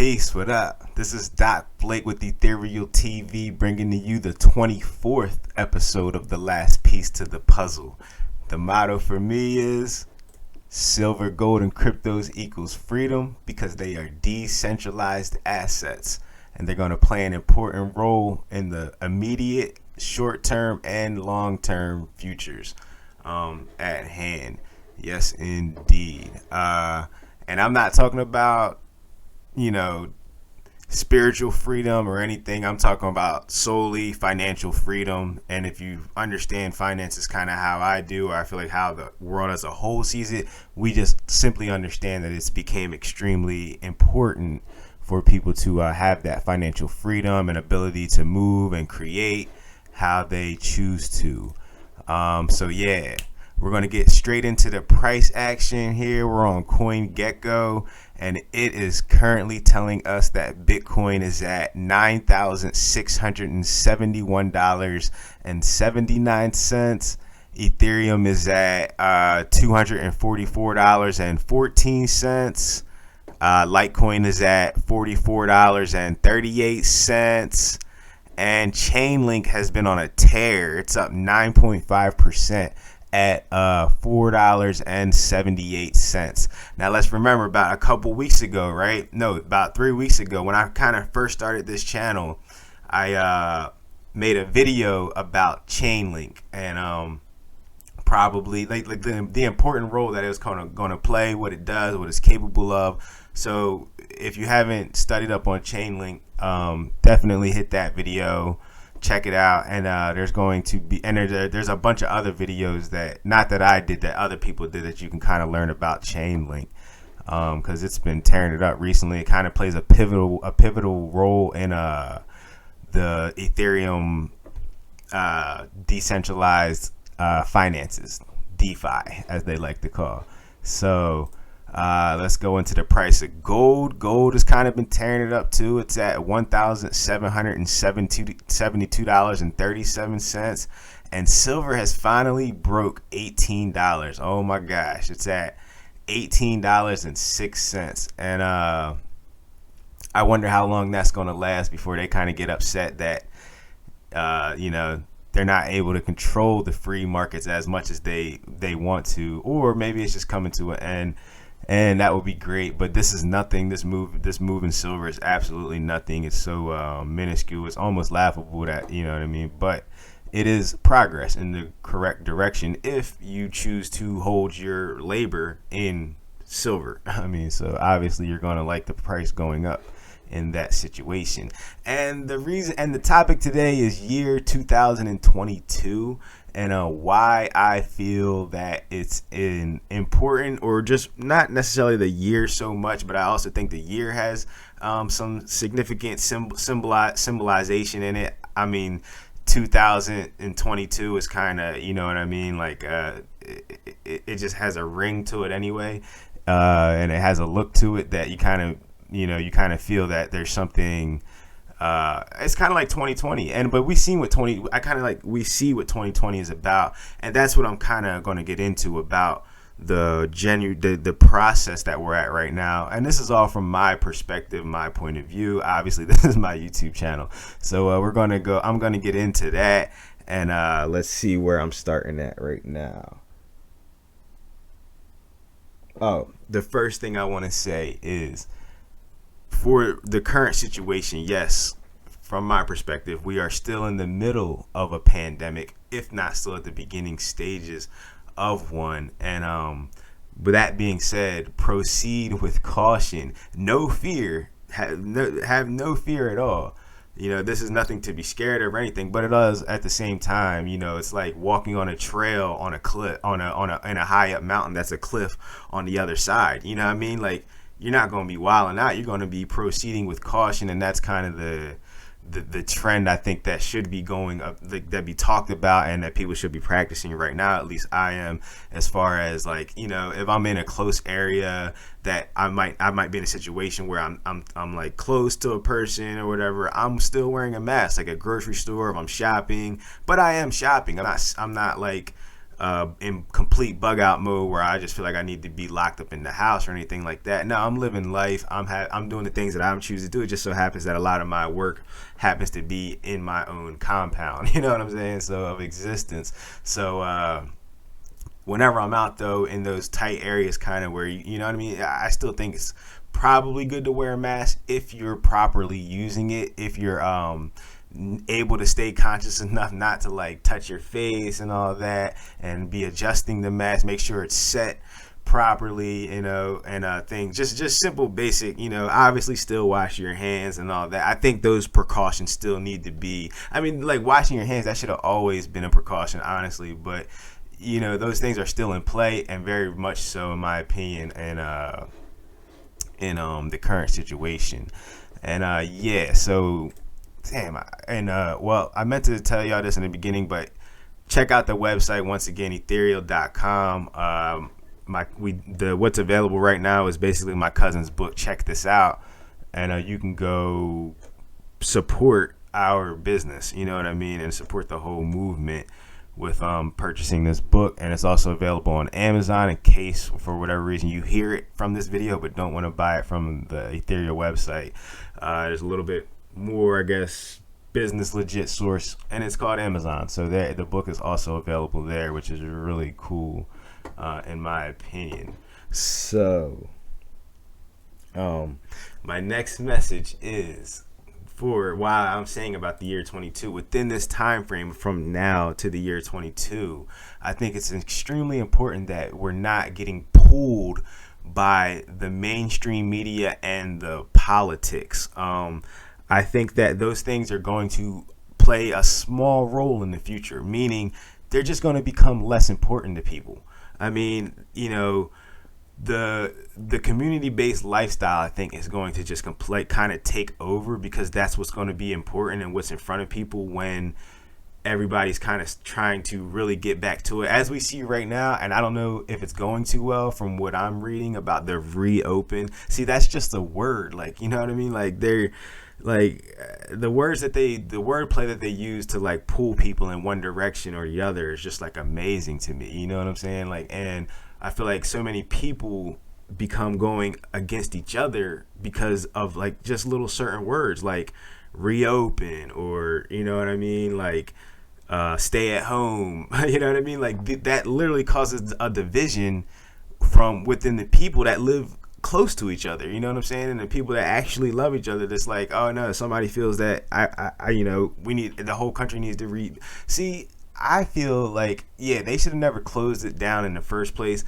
Peace, what up? This is Doc Blake with Ethereal TV bringing to you the 24th episode of The Last Piece to the Puzzle. The motto for me is silver, gold, and cryptos equals freedom because they are decentralized assets and they're going to play an important role in the immediate, short-term, and long-term futures at hand. Yes, indeed. And I'm not talking about spiritual freedom or anything. I'm talking about solely financial freedom. And if you understand finances kind of how I do, or I feel like how the world as a whole sees it, we just simply understand that it's became extremely important for people to have that financial freedom and ability to move and create how they choose to. We're going to get straight into the price action here. We're on CoinGecko, and it is currently telling us that Bitcoin is at $9,671.79. Ethereum is at $244.14. Litecoin is at $44.38. And Chainlink has been on a tear. It's up 9.5%. at $4.78. Now let's remember about a couple weeks ago, about 3 weeks ago, when I kind of first started this channel, I made a video about Chainlink and probably like the important role that it's going to play, what it does, what it's capable of. So if you haven't studied up on Chainlink, definitely hit that video. Check it out, and there's going to be, and there's a bunch of other videos that, not that I did, that other people did, that you can kind of learn about Chainlink, because it's been tearing it up recently. It kind of plays a pivotal role in the Ethereum decentralized finances, DeFi as they like to call. So let's go into the price of gold. Gold has kind of been tearing it up too. It's at $1,772.37. And silver has finally broke $18. Oh my gosh. It's at $18.06. And I wonder how long that's going to last before they kind of get upset that, they're not able to control the free markets as much as they want to. Or maybe it's just coming to an end. And that would be great, but this is nothing. This move in silver is absolutely nothing. It's so minuscule. It's almost laughable that, you know what I mean? But it is progress in the correct direction if you choose to hold your labor in silver. I mean, so obviously you're going to like the price going up in that situation. And the topic today is year 2022. And why I feel that it's important, or just not necessarily the year so much, but I also think the year has some significant symbolization in it. I mean, 2022 is kind of, you know what I mean, like it just has a ring to it anyway, and it has a look to it that you kind of feel that there's something. It's kind of like 2020, but we see what 2020 is about, and that's what I'm kind of going to get into about the process that we're at right now. And this is all from my perspective, my point of view. Obviously, this is my YouTube channel, so I'm going to get into that, and let's see where I'm starting at right now. Oh, the first thing I want to say is, for the current situation, yes, from my perspective, we are still in the middle of a pandemic, if not still at the beginning stages of one. And with that being said, proceed with caution. No fear. Have no fear at all. This is nothing to be scared of or anything, but it does at the same time. It's like walking on a trail on a cliff, in a high up mountain that's a cliff on the other side. You know what I mean? Like, you're not going to be wilding out. You're going to be proceeding with caution, and that's kind of the trend I think that should be going up, that be talked about, and that people should be practicing right now. At least I am, as far as like, if I'm in a close area that I might be in a situation where I'm like close to a person or whatever, I'm still wearing a mask, like a grocery store, if I'm shopping. But I am shopping. I'm not like in complete bug out mode where I just feel like I need to be locked up in the house or anything like that. No, I'm living life. I'm doing the things that I'm choosing to do. It just so happens that a lot of my work happens to be in my own compound. You know what I'm saying? So of existence. So whenever I'm out though in those tight areas, kind of where you know what I mean, I still think it's probably good to wear a mask if you're properly using it. If you're able to stay conscious enough not to like touch your face and all that, and be adjusting the mask, make sure it's set properly, you know, and things just simple basic, you know, obviously still wash your hands and all that. I think those precautions still need to be, I mean, like washing your hands, that should have always been a precaution, honestly, but you know, those things are still in play, and very much so in my opinion, and in the current situation. And yeah, so damn, well, I meant to tell y'all this in the beginning, but check out the website once again, ethereal.com. What's available right now is basically my cousin's book, Check This Out, and you can go support our business, you know what I mean, and support the whole movement with purchasing this book. And it's also available on Amazon in case for whatever reason you hear it from this video but don't want to buy it from the Ethereal website. There's a little bit more, I guess, business legit source, and it's called Amazon. So the book is also available there, which is really cool, in my opinion. So, my next message is for why I'm saying about the year 22. Within this time frame from now to the year 22, I think it's extremely important that we're not getting pulled by the mainstream media and the politics. I think that those things are going to play a small role in the future, meaning they're just going to become less important to people. I mean, you know, the community-based lifestyle, I think, is going to just kind of take over, because that's what's going to be important and what's in front of people when everybody's kind of trying to really get back to it, as we see right now. And I don't know if it's going too well from what I'm reading about the reopen. See, that's just a word, like, you know what I mean? Like they're like the wordplay that they use to like pull people in one direction or the other is just like amazing to me. You know what I'm saying? Like, and I feel like so many people become going against each other because of like just little certain words like reopen, or you know what I mean, like stay at home. You know what I mean? Like that literally causes a division from within the people that live close to each other, you know what I'm saying? And the people that actually love each other, that's like, oh no, somebody feels that I you know, the whole country needs to read. See, I feel like, yeah, they should have never closed it down in the first place.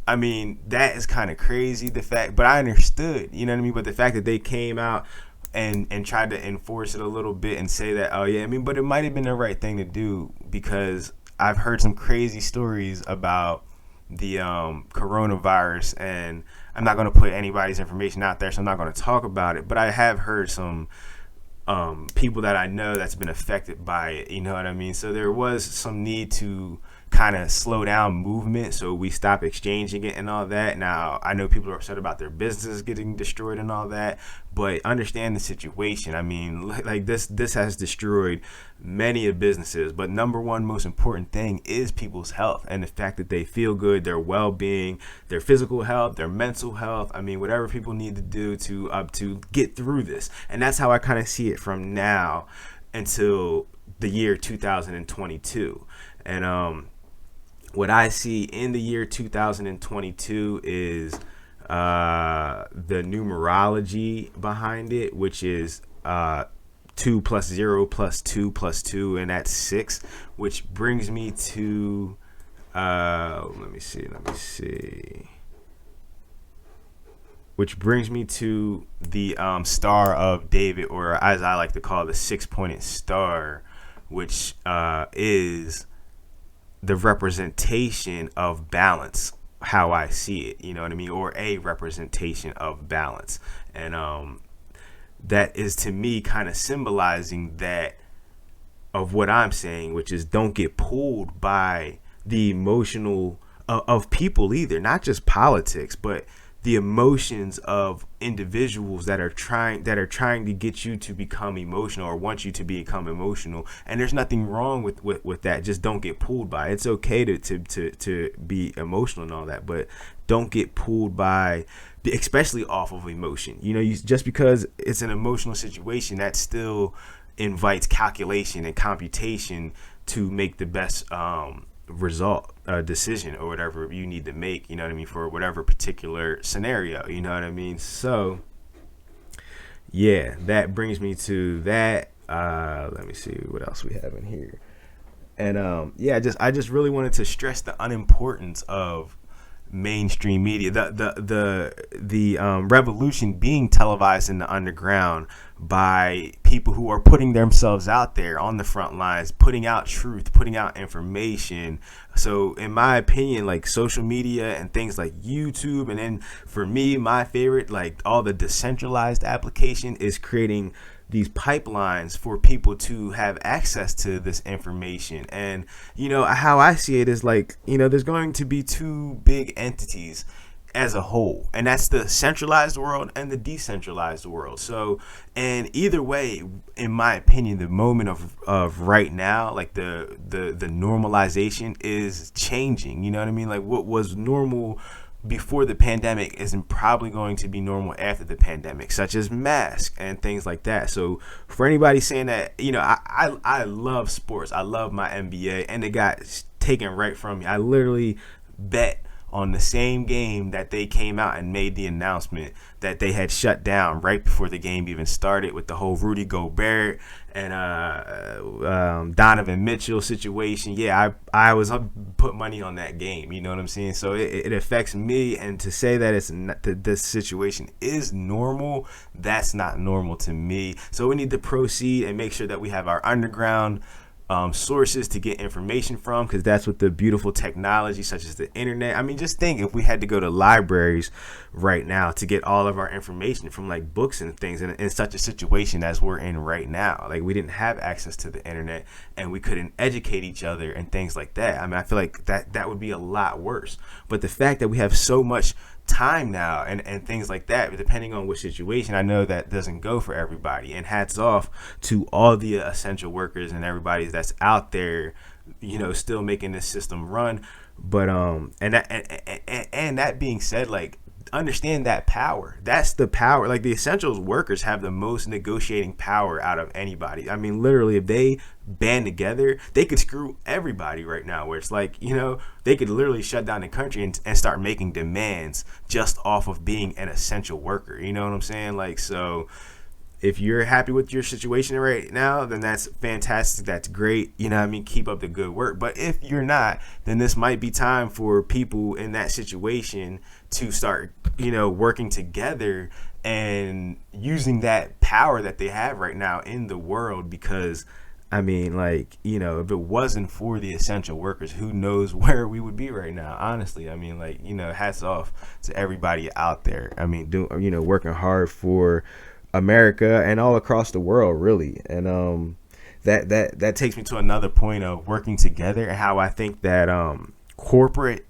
I mean, that is kind of crazy, the fact, but I understood, you know what I mean? But the fact that they came out and tried to enforce it a little bit and say that, oh yeah, I mean, but it might have been the right thing to do, because I've heard some crazy stories about the coronavirus, and I'm not going to put anybody's information out there, so I'm not going to talk about it, but I have heard some people that I know that's been affected by it, you know what I mean? So there was some need to kind of slow down movement so we stop exchanging it and all that. Now, I know people are upset about their business getting destroyed and all that, but understand the situation. I mean, like this has destroyed many of businesses, but number one most important thing is people's health and the fact that they feel good, their well-being, their physical health, their mental health. I mean, whatever people need to do to get through this. And that's how I kind of see it from now until the year 2022. And what I see in the year 2022 is the numerology behind it, which is 2 + 0 + 2 + 2, and that's 6, which brings me to let me see, which brings me to the Star of David, or as I like to call the 6-pointed star, which is the representation of balance, how I see it, you know what I mean, or a representation of balance. And that is to me kind of symbolizing that of what I'm saying, which is don't get pulled by the emotional of people either, not just politics, but the emotions of individuals that are trying to get you to become emotional or want you to become emotional. And there's nothing wrong with that. Just don't get pulled by it. It's okay to be emotional and all that, but don't get pulled by, especially off of emotion. Just because it's an emotional situation, that still invites calculation and computation to make the best result, decision, or whatever you need to make, for whatever particular scenario, So yeah, that brings me to that. Let me see what else we have in here. And I just really wanted to stress the unimportance of mainstream media, the revolution being televised in the underground by people who are putting themselves out there on the front lines, putting out truth, putting out information. So in my opinion, like social media and things like YouTube, and then for me, my favorite, like all the decentralized application, is creating these pipelines for people to have access to this information. And how I see it is like, there's going to be two big entities as a whole, and that's the centralized world and the decentralized world. So, and either way, in my opinion, the moment of right now, like the normalization is changing. You know what I mean? Like what was normal before the pandemic isn't probably going to be normal after the pandemic, such as masks and things like that. So for anybody saying that, I love sports. I love my NBA, and it got taken right from me. I literally bet on the same game that they came out and made the announcement that they had shut down right before the game even started, with the whole Rudy Gobert and Donovan Mitchell situation. Yeah, I was put money on that game. You know what I'm saying? So it affects me, and to say that it's not, that this situation is normal, that's not normal to me. So we need to proceed and make sure that we have our underground sources to get information from, because that's what the beautiful technology such as the internet. I mean, just think if we had to go to libraries right now to get all of our information from like books and things, in such a situation as we're in right now, like we didn't have access to the internet and we couldn't educate each other and things like that. I mean, I feel like that would be a lot worse. But the fact that we have so much time now and things like that, depending on which situation, I know that doesn't go for everybody, and hats off to all the essential workers and everybody that's out there, still making this system run. But and that being said, like, understand that power. That's the power. Like, the essentials workers have the most negotiating power out of anybody. I mean, literally, if they band together, they could screw everybody right now, where it's like, they could literally shut down the country and start making demands just off of being an essential worker. You know what I'm saying? Like, so if you're happy with your situation right now, then that's fantastic. That's great. Keep up the good work. But if you're not, then this might be time for people in that situation to start, working together and using that power that they have right now in the world. Because, I mean, like, if it wasn't for the essential workers, who knows where we would be right now, honestly. I mean, like, hats off to everybody out there. I mean, working hard for America and all across the world, really. And that takes me to another point of working together, and how I think that corporate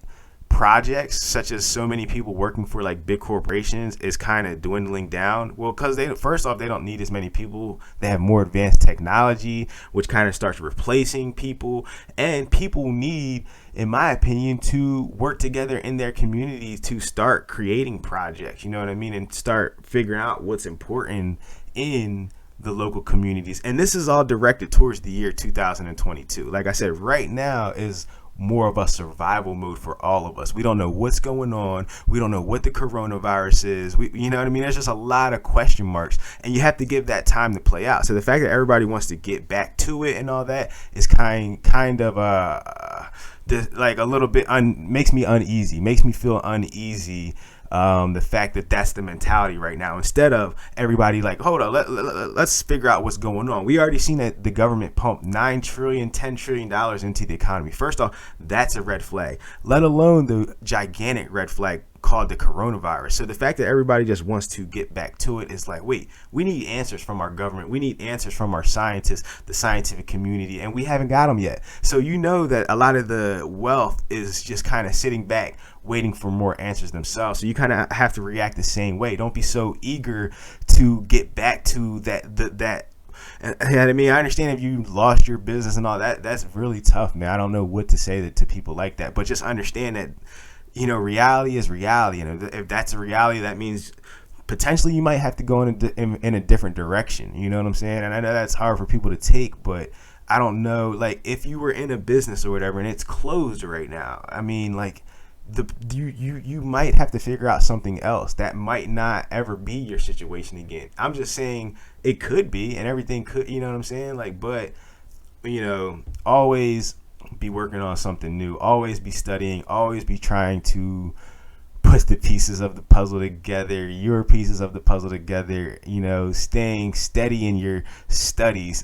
projects, such as so many people working for like big corporations, is kind of dwindling down. Well, because first off, they don't need as many people. They have more advanced technology, which kind of starts replacing people. And people need, in my opinion, to work together in their communities to start creating projects, you know what I mean, and start figuring out what's important in the local communities. And this is all directed towards the year 2022. Like I said, right now is more of a survival mode for all of us. We don't know what's going on. We don't know what the coronavirus is. You know what I mean? There's just a lot of question marks, and you have to give that time to play out. So the fact that everybody wants to get back to it and all that is kind of like a little bit makes me uneasy, makes me feel uneasy. The fact that that's the mentality right now, instead of everybody like, hold on, let's figure out what's going on. We already seen that the government pumped $9 trillion, $10 trillion into the economy. First off, that's a red flag, let alone the gigantic red flag called the coronavirus. So the fact that everybody just wants to get back to it is like, wait, we need answers from our government. We need answers from our scientists, the scientific community, and we haven't got them yet. So you know that a lot of the wealth is just kind of sitting back waiting for more answers themselves. So you kind of have to react the same way. Don't be so eager to get back to that. And I mean, I understand if you lost your business and all that, that's really tough, man. I don't know what to say to people like that, but just understand that, you know, reality is reality. And if that's a reality, that means potentially you might have to go in a different direction. You know what I'm saying? And I know that's hard for people to take, but I don't know, like, if you were in a business or whatever and it's closed right now, I mean, like, you might have to figure out something else that might not ever be your situation again. I'm just saying it could be, and everything could, you know what I'm saying? Like, but, you know, always be working on something new, always be studying, always be trying to put the pieces of the puzzle together, your pieces of the puzzle together, you know, staying steady in your studies,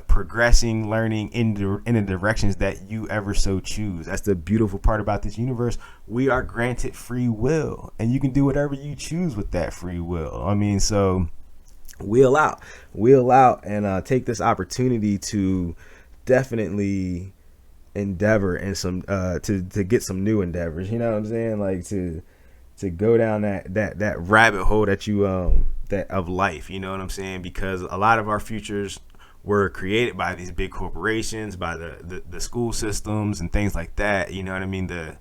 progressing, learning in the directions that you ever so choose. That's the beautiful part about this universe. We are granted free will, and you can do whatever you choose with that free will. I mean, so wheel out and take this opportunity to definitely endeavor and some to get some new endeavors, you know what I'm saying, like to go down that rabbit hole that you that of life, you know what I'm saying, because a lot of our futures were created by these big corporations, by the school systems and things like that, you know what I mean, the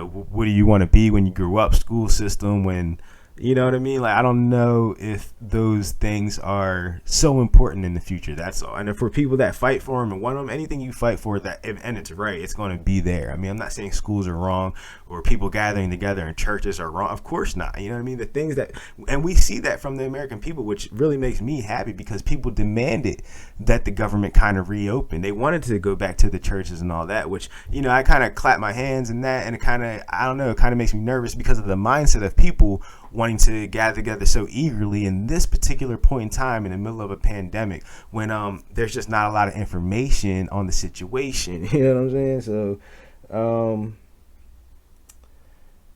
what do you want to be when you grow up school system, when, you know what I mean? Like, I don't know if those things are so important in the future. That's all. And for people that fight for them and want them, anything you fight for and it's right, it's going to be there. I mean, I'm not saying schools are wrong or people gathering together in churches are wrong. Of course not. You know what I mean? The things that, and we see that from the American people, which really makes me happy because people demanded that the government kind of reopen. They wanted to go back to the churches and all that, which, you know, I kind of clap my hands in that, and it kind of, I don't know, it kind of makes me nervous because of the mindset of people wanting to gather together so eagerly in this particular point in time in the middle of a pandemic when there's just not a lot of information on the situation. You know what I'm saying? So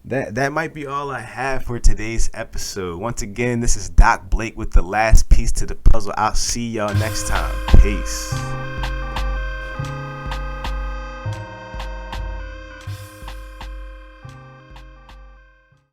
that might be all I have for today's episode. Once again, this is Doc Blake with the last piece to the puzzle. I'll see y'all next time. Peace.